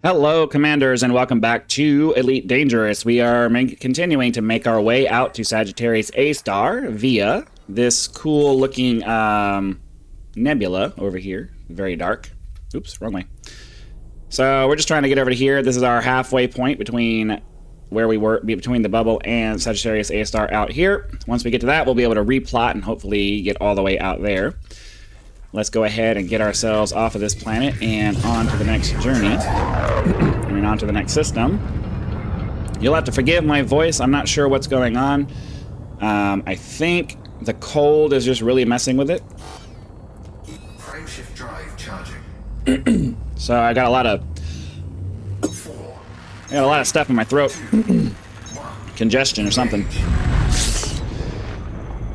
Hello, Commanders, and welcome back to Elite Dangerous. We are continuing to make our way out to Sagittarius A-star via this cool-looking nebula over here. Very dark. Oops, wrong way. So we're just trying to get over to here. This is our halfway point between where we were, between the bubble and Sagittarius A-star out here. Once we get to that, we'll be able to replot and hopefully get all the way out there. Let's go ahead and get ourselves off of this planet and on to the next journey. I mean, on to the next system. You'll have to forgive my voice. I'm not sure what's going on. I think the cold is just really messing with it. Frameshift drive charging. So I got a lot of stuff in my throat. Congestion or something.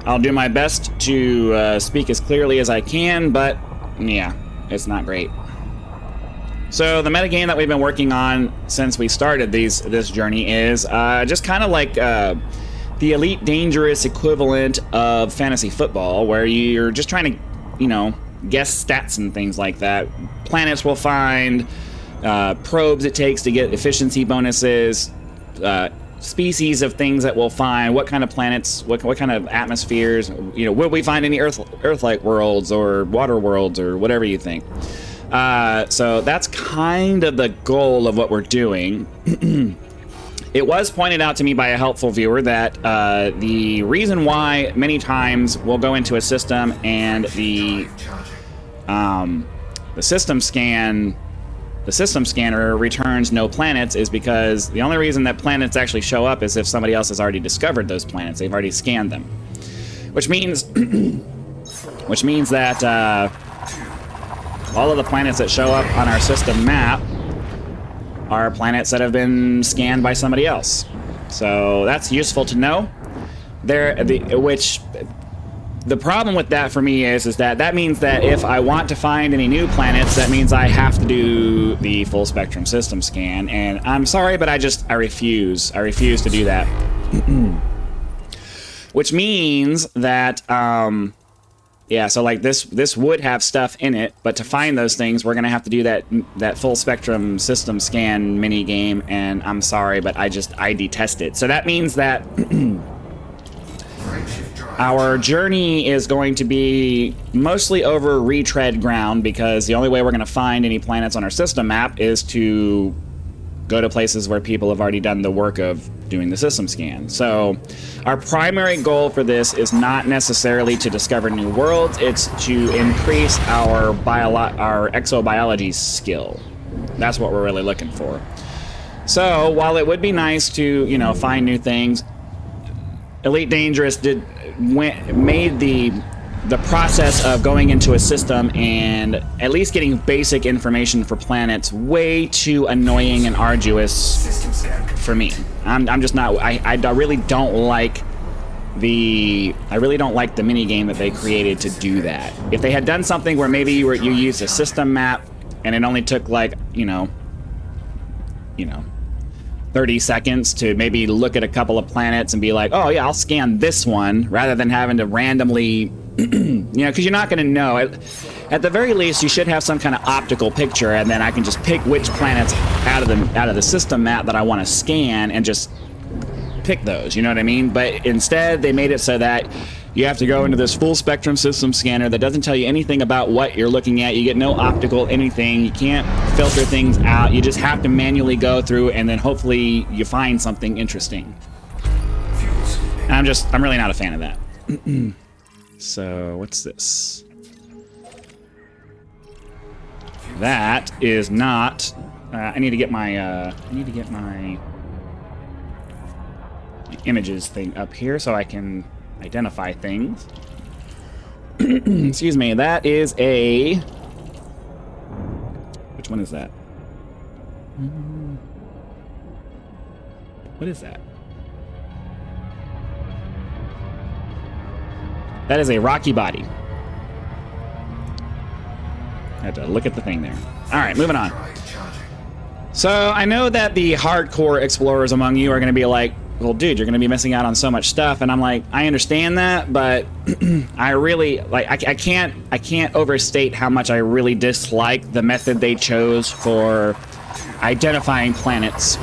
I'll do my best to speak as clearly as I can, but yeah, it's not great. So the metagame that we've been working on since we started this journey is just kind of like the Elite Dangerous equivalent of fantasy football, where you're just trying to, guess stats and things like that. Planets we'll find, probes it takes to get efficiency bonuses, species of things that we'll find, what kind of planets, what kind of atmospheres, will we find any Earth-like worlds or water worlds or whatever you think. So that's kind of the goal of what we're doing. It was pointed out to me by a helpful viewer that the reason why many times we'll go into a system and the system scanner returns no planets is because the only reason that planets actually show up is if somebody else has already discovered those planets. They've already scanned them, which means that all of the planets that show up on our system map are planets that have been scanned by somebody else. So that's useful to know. The problem with that for me is that means that if I want to find any new planets, that means I have to do the full spectrum system scan, and I'm sorry, but I refuse. I refuse to do that. Which means that, so like this would have stuff in it, but to find those things, we're gonna have to do that full spectrum system scan mini game, and I'm sorry, but I detest it. So that means that our journey is going to be mostly over retread ground, because the only way we're going to find any planets on our system map is to go to places where people have already done the work of doing the system scan. So our primary goal for this is not necessarily to discover new worlds, it's to increase our exobiology skill. That's what we're really looking for. So while it would be nice to, find new things, Elite Dangerous made the process of going into a system and at least getting basic information for planets way too annoying and arduous for me. I'm just not. I really don't like the mini game that they created to do that. If they had done something where maybe you used a system map and it only took 30 seconds to maybe look at a couple of planets and be like, oh yeah, I'll scan this one, rather than having to randomly, because you're not going to know. At the very least, you should have some kind of optical picture, and then I can just pick which planets out of the system map that I want to scan and just pick those, you know what I mean? But instead, they made it so that you have to go into this full spectrum system scanner that doesn't tell you anything about what you're looking at. You get no optical anything. You can't filter things out. You just have to manually go through, and then hopefully you find something interesting. I'm really not a fan of that. So what's this? That is not. I need to get my images thing up here so I can identify things. Excuse me, that is a... Which one is that? What is that? That is a rocky body. I have to look at the thing there. Alright, moving on. So, I know that the hardcore explorers among you are going to be like, well, dude, you're going to be missing out on so much stuff. And I'm like, I understand that, but I really, like, I can't overstate how much I really dislike the method they chose for identifying planets.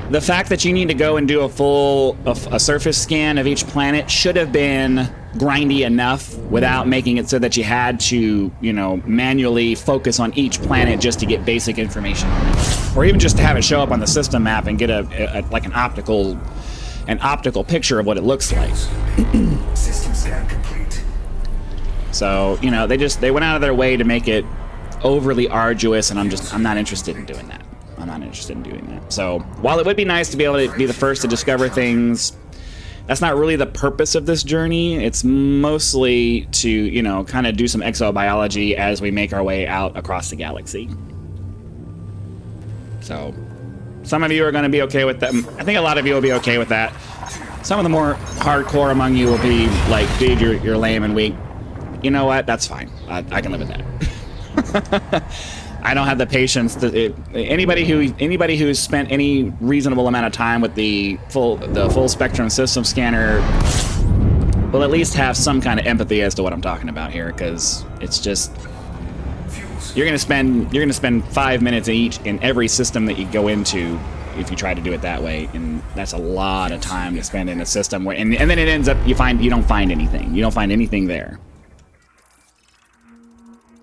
The fact that you need to go and do a surface scan of each planet should have been grindy enough without making it so that you had to, you know, manually focus on each planet just to get basic information on it, or even just to have it show up on the system map and get like an optical picture of what it looks like. System scan complete. So, you know, they went out of their way to make it overly arduous, and I'm not interested in doing that. I'm not interested in doing that. So, while it would be nice to be able to be the first to discover things, that's not really the purpose of this journey. It's mostly to, you know, kind of do some exobiology as we make our way out across the galaxy. So, some of you are going to be okay with that. I think a lot of you will be okay with that. Some of the more hardcore among you will be like, dude, you're lame and weak. You know what? That's fine. I can live with that. I don't have the patience to anybody who's spent any reasonable amount of time with the full spectrum system scanner will at least have some kind of empathy as to what I'm talking about here, because it's just you're gonna spend 5 minutes in every system that you go into if you try to do it that way, and that's a lot of time to spend in a system where and then it ends up you don't find anything. You don't find anything there.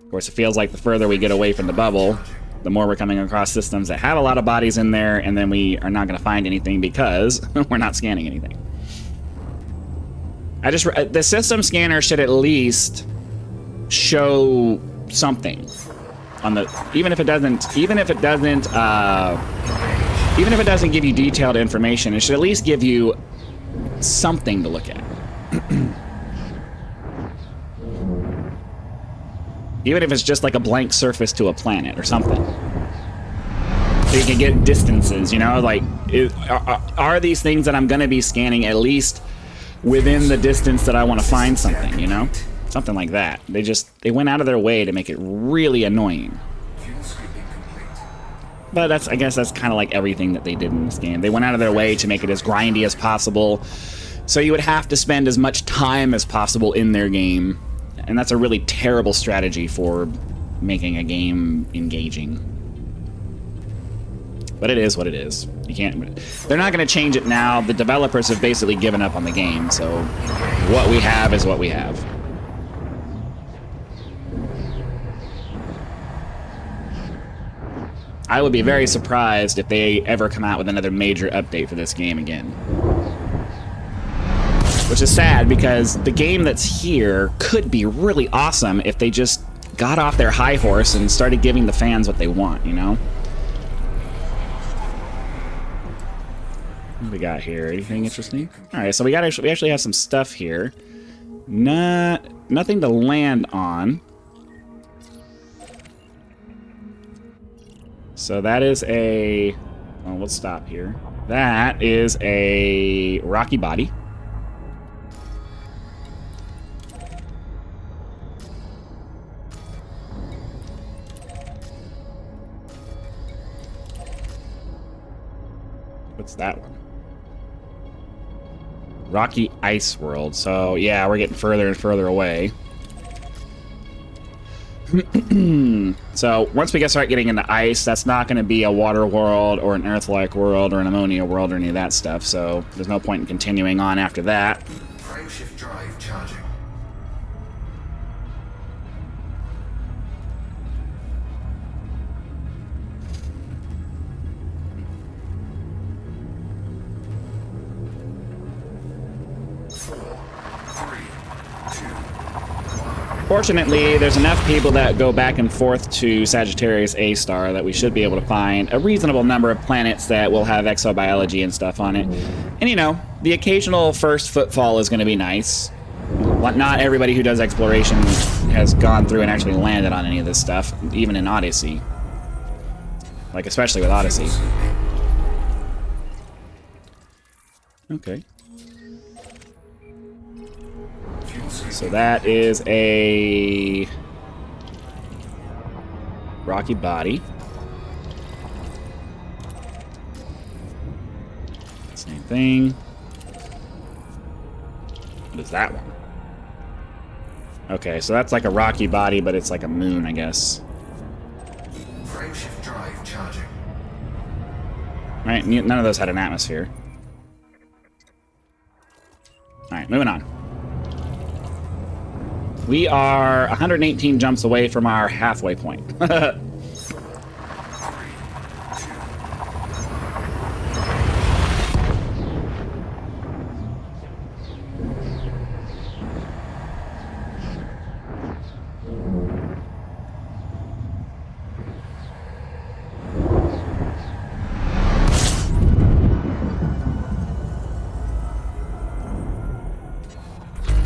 Of course, it feels like the further we get away from the bubble, the more we're coming across systems that have a lot of bodies in there, and then we are not going to find anything because we're not scanning anything. The system scanner should at least show something on the even if it doesn't give you detailed information, it should at least give you something to look at. Even if it's just like a blank surface to a planet or something. So you can get distances, you know? Like, are these things that I'm going to be scanning at least within the distance that I want to find something, you know? Something like that. They went out of their way to make it really annoying. But I guess that's kind of like everything that they did in this game. They went out of their way to make it as grindy as possible. So you would have to spend as much time as possible in their game. And that's a really terrible strategy for making a game engaging. But it is what it is. You can't. They're not going to change it now. The developers have basically given up on the game, so what we have is what we have. I would be very surprised if they ever come out with another major update for this game again. Which is sad, because the game that's here could be really awesome if they just got off their high horse and started giving the fans what they want, you know? What do we got here? Anything interesting? Alright, so we actually have some stuff here. Nothing to land on. So that is a... Well, let's stop here. That is a rocky body. What's that one? Rocky Ice World. So, yeah, we're getting further and further away. So, once we start getting into ice, that's not going to be a water world or an Earth-like world or an ammonia world or any of that stuff. So, there's no point in continuing on after that. Frameshift drive charging. Fortunately, there's enough people that go back and forth to Sagittarius A-star that we should be able to find a reasonable number of planets that will have exobiology and stuff on it. And, you know, the occasional first footfall is going to be nice. Not everybody who does exploration has gone through and actually landed on any of this stuff, even in Odyssey. Like, especially with Odyssey. Okay. So that is a rocky body. Same thing. What is that one? Okay, so that's like a rocky body, but it's like a moon, I guess. Frameshift drive charging. Right? None of those had an atmosphere. Alright, moving on. We are 118 jumps away from our halfway point.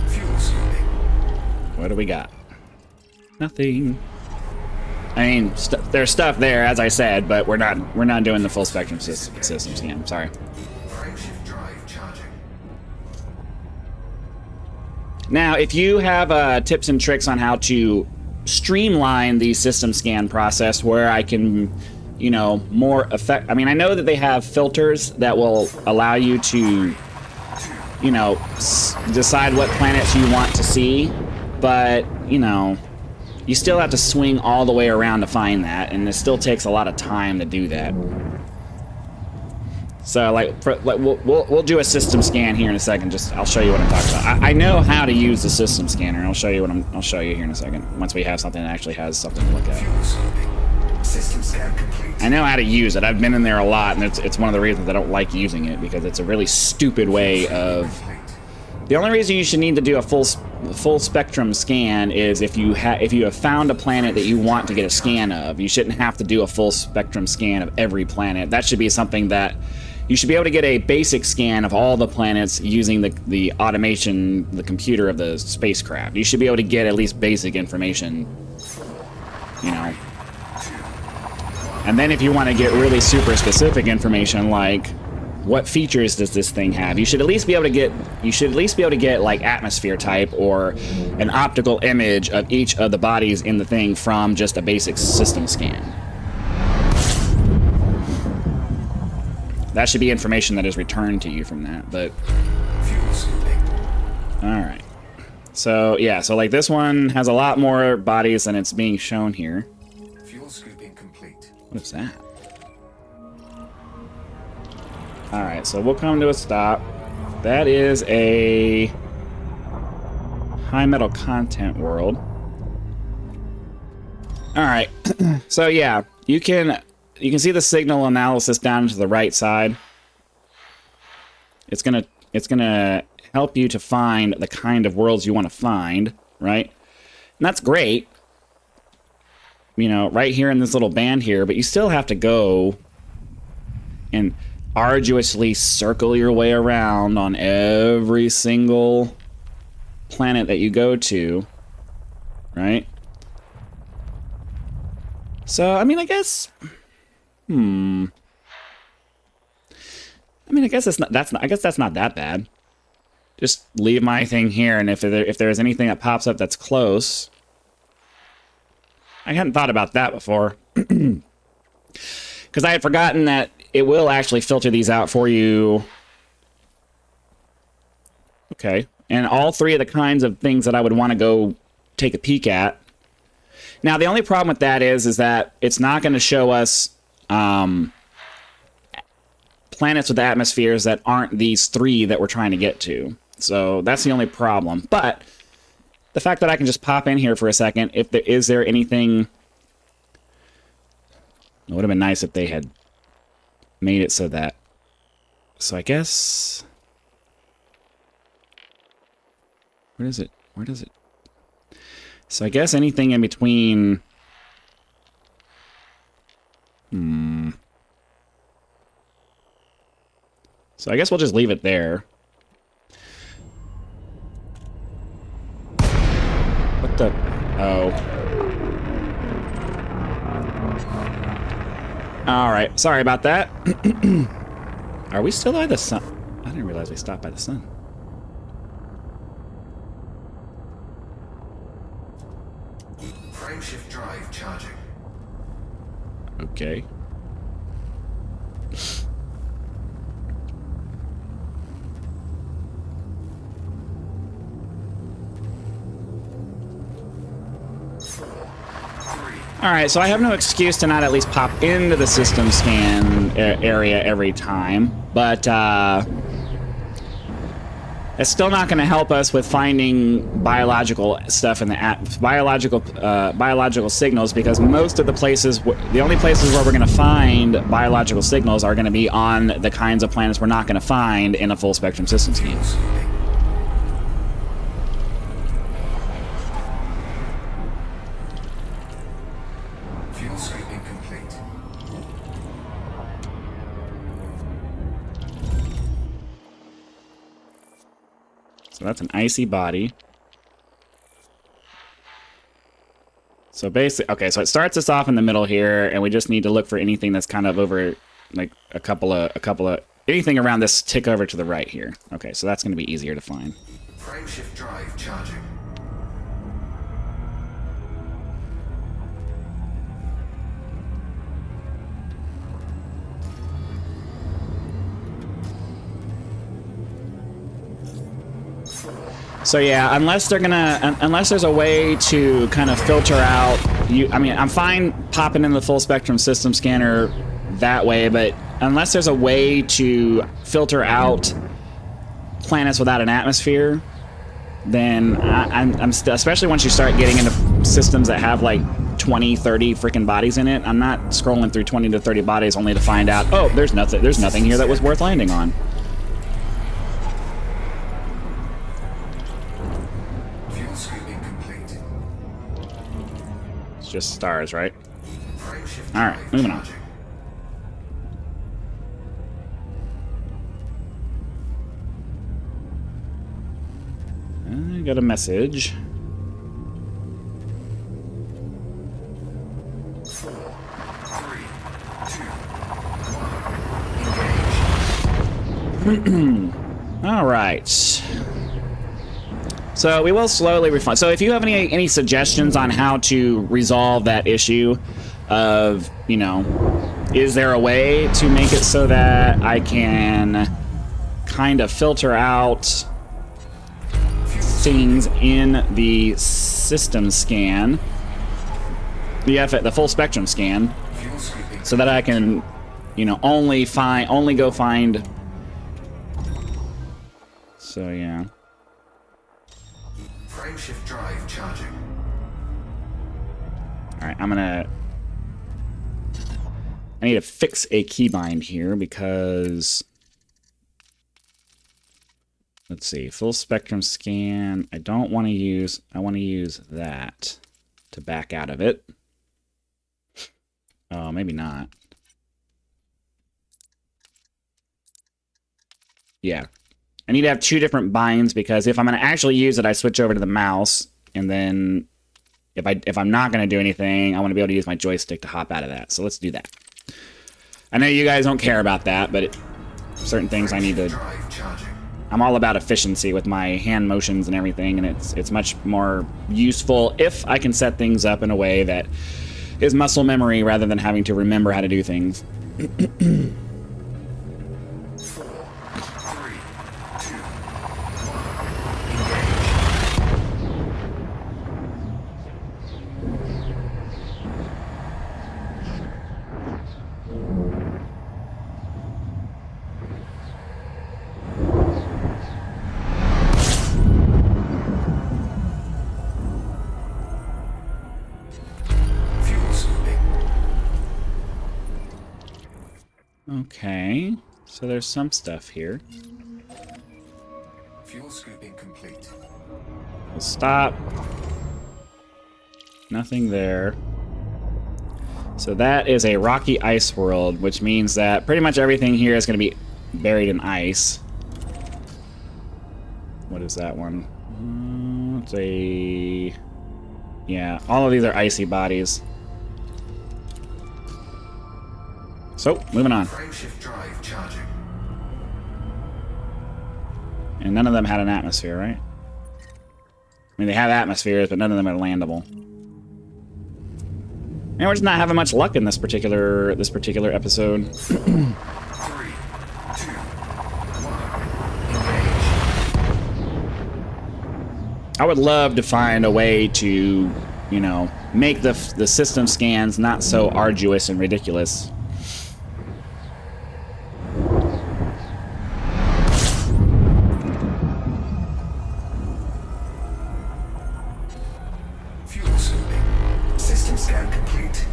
Fuel scooping. What do we got? Nothing. I mean, there's stuff there, as I said, but we're not doing the full spectrum system scan. Sorry. Frameshift drive charging. Now, if you have tips and tricks on how to streamline the system scan process, where I can, you know, more effect. I mean, I know that they have filters that will allow you to, you know, decide what planets you want to see, but you know, you still have to swing all the way around to find that, and it still takes a lot of time to do that. So, we'll do a system scan here in a second. I'll show you what I'm talking about. I know how to use the system scanner. I'll show you I'll show you here in a second. Once we have something that actually has something to look at. Fuel scooping. System scan complete. I know how to use it. I've been in there a lot, and it's one of the reasons I don't like using it, because it's a really stupid way of. The only reason you should need to do a full spectrum scan is if you have found a planet that you want to get a scan of. You shouldn't have to do a full spectrum scan of every planet. That should be something that you should be able to get a basic scan of all the planets using the automation, the computer of the spacecraft. You should be able to get at least basic information, you know. And then if you want to get really super specific information, like what features does this thing have, you should at least be able to get like atmosphere type or an optical image of each of the bodies in the thing from just a basic system scan. That should be information that is returned to you from that, but... Fuel scooping. Alright. So, yeah, so like this one has a lot more bodies than it's being shown here. Fuel scooping complete. What is that? Alright, so we'll come to a stop. That is a high metal content world. Alright, so yeah, you can see the signal analysis down to the right side. It's gonna help you to find the kind of worlds you want to find, right? And that's great, you know, right here in this little band here, but you still have to go and arduously circle your way around on every single planet that you go to, right? So, I mean, I guess... I mean, I guess that's not that bad. Just leave my thing here, and if there's anything that pops up that's close... I hadn't thought about that before. Because I had forgotten that it will actually filter these out for you. Okay. And all three of the kinds of things that I would want to go take a peek at. Now, the only problem with that is that it's not going to show us planets with atmospheres that aren't these three that we're trying to get to. So that's the only problem. But the fact that I can just pop in here for a second, is there anything... It would have been nice if they had made it so that... So I guess... Where is it? Where does it... So I guess anything in between... So I guess we'll just leave it there. What the... Oh. Alright, sorry about that. Are we still by the sun? I didn't realize we stopped by the sun. Frameshift drive charging. Okay. Alright, so I have no excuse to not at least pop into the system scan area every time, but it's still not going to help us with finding biological stuff in the biological signals, because most of the places, the only places where we're going to find biological signals are going to be on the kinds of planets we're not going to find in a full spectrum system scan. Fuel scooping complete. So that's an icy body. So basically, okay, so it starts us off in the middle here, and we just need to look for anything that's kind of over, like a couple of anything around this tick over to the right here. Okay, so that's going to be easier to find. Frameshift drive charging. So yeah, unless there's a way to kind of filter out, I mean, I'm fine popping in the full spectrum system scanner that way, but unless there's a way to filter out planets without an atmosphere, then I'm still, especially once you start getting into systems that have like 20, 30 freaking bodies in it, I'm not scrolling through 20 to 30 bodies only to find out, oh, there's nothing here that was worth landing on. Just stars, right? Alright, moving on. I got a message. 4, 3, 2, 1, engage. Alright. So we will slowly refine. So if you have any suggestions on how to resolve that issue of, you know, is there a way to make it so that I can kind of filter out things in the system scan, the full spectrum scan, so that I can, you know, only go find. So yeah. Frameshift drive charging. Alright, I need to fix a keybind here because, let's see, full spectrum scan, I want to use that to back out of it. Oh, maybe not. Yeah. I need to have two different binds, because if I'm going to actually use it, I switch over to the mouse, and then if I'm not going to do anything, I want to be able to use my joystick to hop out of that. So let's do that. I know you guys don't care about that, but certain things I need to. I'm all about efficiency with my hand motions and everything, and it's much more useful if I can set things up in a way that is muscle memory rather than having to remember how to do things. 4, 3, 2, 1, engage. Fuel scooping. Okay, so there's some stuff here. Fuel scooping complete. We'll stop. Nothing there. So that is a rocky ice world, which means that pretty much everything here is going to be buried in ice. What is that one? It's a... Yeah, all of these are icy bodies. So, moving on. Frameshift drive charging. And none of them had an atmosphere, right? I mean, they have atmospheres, but none of them are landable. And we're just not having much luck in this particular episode. 3, 2, 1, engage. I would love to find a way to you know, make the system scans not so arduous and ridiculous. Fuel scooping. System scan complete.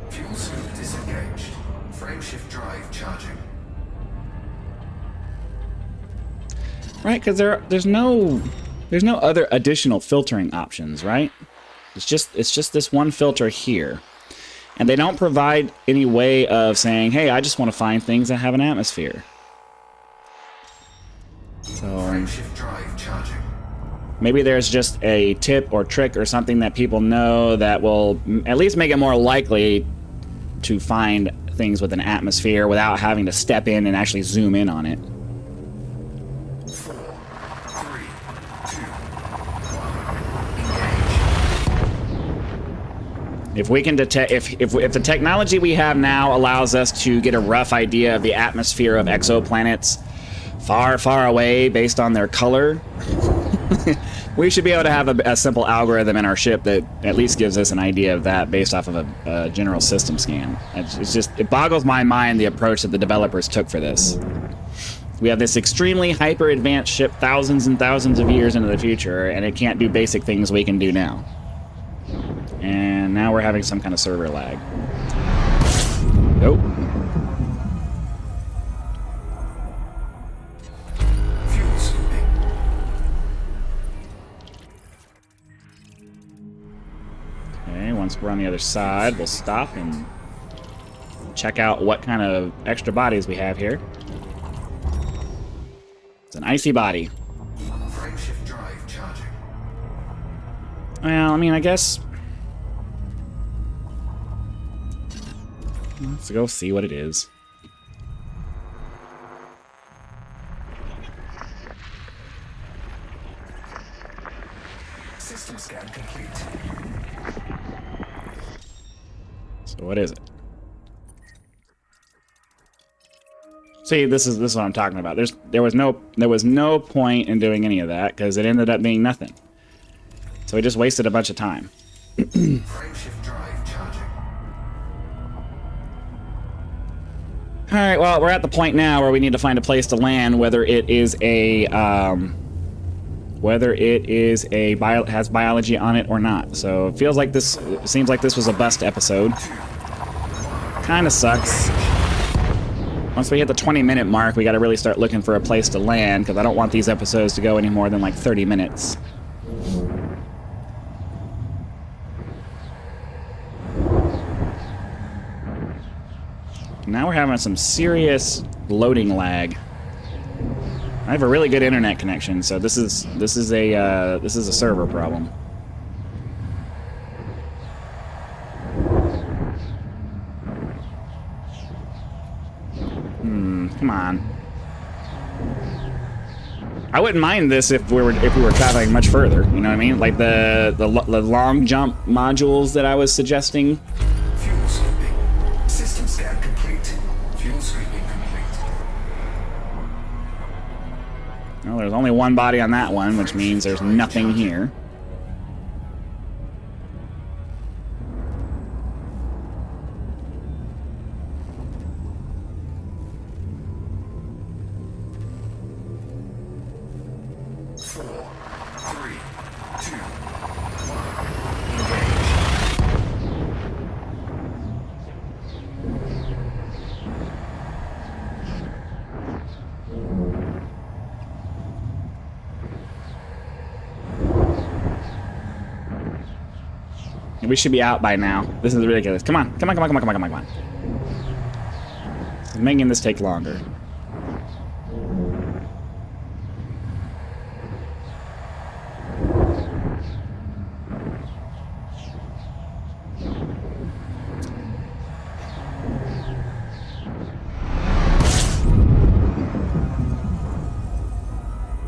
Fuel scoop disengaged. Frameshift drive charging. Right, because there's no other additional filtering options, right? It's just this one filter here. And they don't provide any way of saying, hey, I just want to find things that have an atmosphere. So Frameshift drive charging. maybe there's just a tip or trick or something that people know that will at least make it more likely to find things with an atmosphere without having to step in and actually zoom in on it. 4, 3, 2, 1. Engage. If we can detect, if the technology we have now allows us to get a rough idea of the atmosphere of exoplanets far, far away based on their color, we should be able to have a simple algorithm in our ship that at least gives us an idea of that based off of a general system scan. It boggles my mind the approach that the developers took for this. We have this extremely hyper advanced ship thousands and thousands of years into the future, and it can't do basic things we can do now. And now we're having some kind of server lag. Nope. Fuel scooping. Okay, once we're on the other side, we'll stop and check out what kind of extra bodies we have here. It's an icy body. Frameshift drive charging. Well, I mean, I guess... let's go see what it is. System scan complete. So what is it? See, this is what I'm talking about. There was no point in doing any of that because it ended up being nothing. So we just wasted a bunch of time. Frameshift drive charging. All right, well, we're at the point now where we need to find a place to land, whether it is has biology on it or not. So it feels like this, it seems like this was a bust episode. Kind of sucks. Once we hit the 20-minute mark, we got to really start looking for a place to land, because I don't want these episodes to go any more than like 30 minutes. Now we're having some serious loading lag. I have a really good internet connection, so this is a server problem. Come on. I wouldn't mind this if we were traveling much further. You know what I mean? Like the long jump modules that I was suggesting. Fuel scooping. System scan complete. Fuel scooping complete. Well, there's only one body on that one, which means there's nothing here. We should be out by now. This is ridiculous. Come on. Come on, come on, come on, come on, come on, come on. This is making this take longer.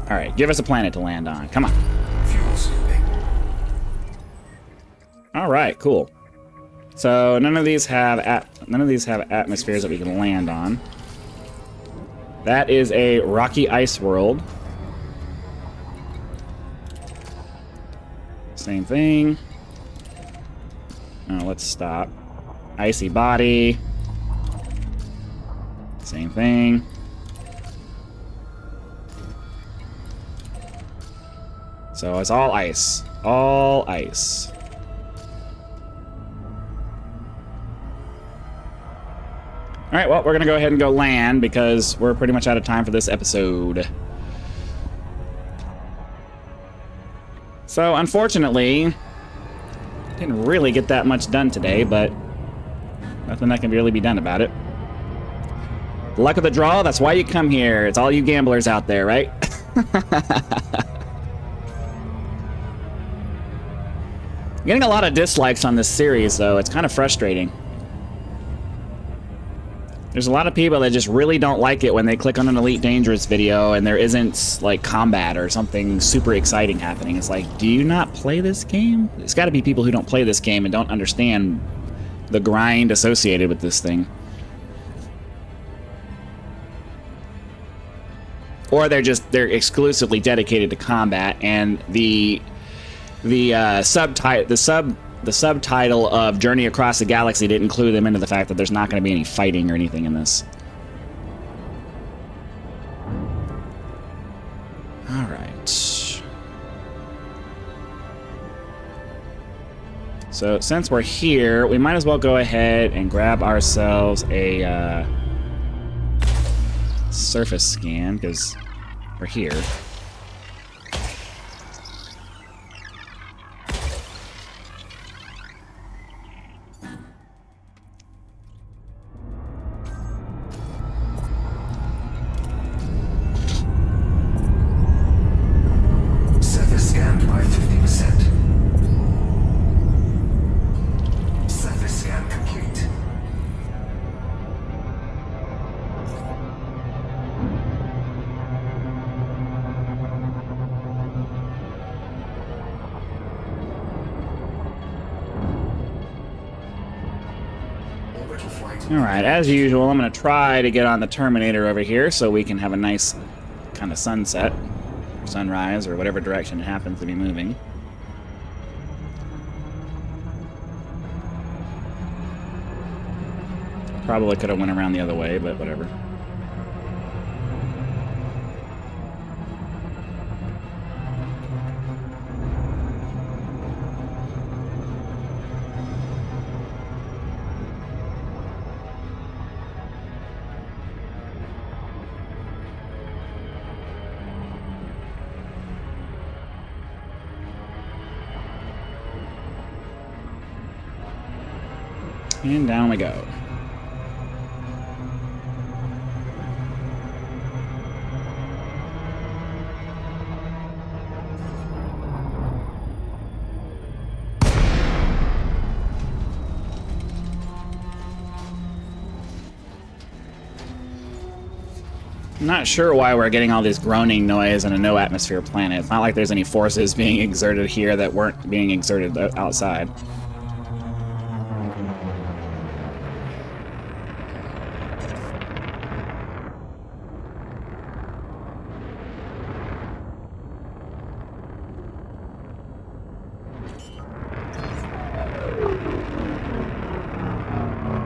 Alright, give us a planet to land on. Come on. Fuel scooping. All right, cool. So none of these have atmospheres that we can land on. That is a rocky ice world. Same thing. Oh, let's stop. Icy body. Same thing. So it's all ice. All ice. Alright, well, we're going to go ahead and go land because we're pretty much out of time for this episode. So, unfortunately, didn't really get that much done today, but nothing that can really be done about it. Luck of the draw, that's why you come here. It's all you gamblers out there, right? Getting a lot of dislikes on this series, though. It's kind of frustrating. There's a lot of people that just really don't like it when they click on an Elite Dangerous video and there isn't, like, combat or something super exciting happening. It's like, do you not play this game? It's got to be people who don't play this game and don't understand the grind associated with this thing. Or they're exclusively dedicated to combat, and the subtitle of Journey Across the Galaxy didn't clue them into the fact that there's not going to be any fighting or anything in this. All right. So since we're here, we might as well go ahead and grab ourselves a surface scan because we're here. Surface scanned by 50%. Surface scan complete. Orbital flight. Alright, as usual, I'm going to try to get on the Terminator over here so we can have a nice kind of sunset, or sunrise, or whatever direction it happens to be moving. Probably could have went around the other way, but whatever. And down we go. I'm not sure why we're getting all this groaning noise on a no-atmosphere planet. It's not like there's any forces being exerted here that weren't being exerted outside.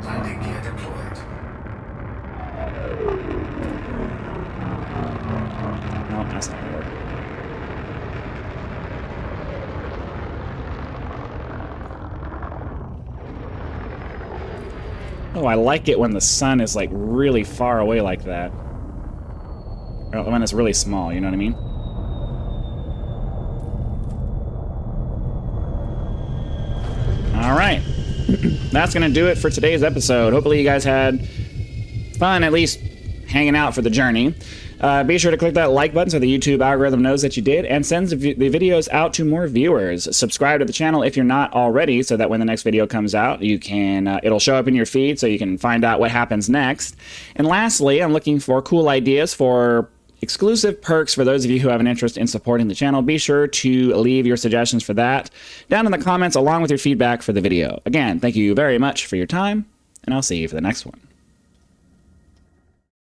Landing gear deployed. No, that's not gonna work. Oh, I like it when the sun is like really far away like that. Or when it's really small, you know what I mean? All right. That's going to do it for today's episode. Hopefully you guys had fun, at least hanging out for the journey. Be sure to click that like button so the YouTube algorithm knows that you did and sends the videos out to more viewers. Subscribe to the channel if you're not already so that when the next video comes out, you can it'll show up in your feed so you can find out what happens next. And lastly, I'm looking for cool ideas for exclusive perks for those of you who have an interest in supporting the channel. Be sure to leave your suggestions for that down in the comments along with your feedback for the video. Again, thank you very much for your time, and I'll see you for the next one.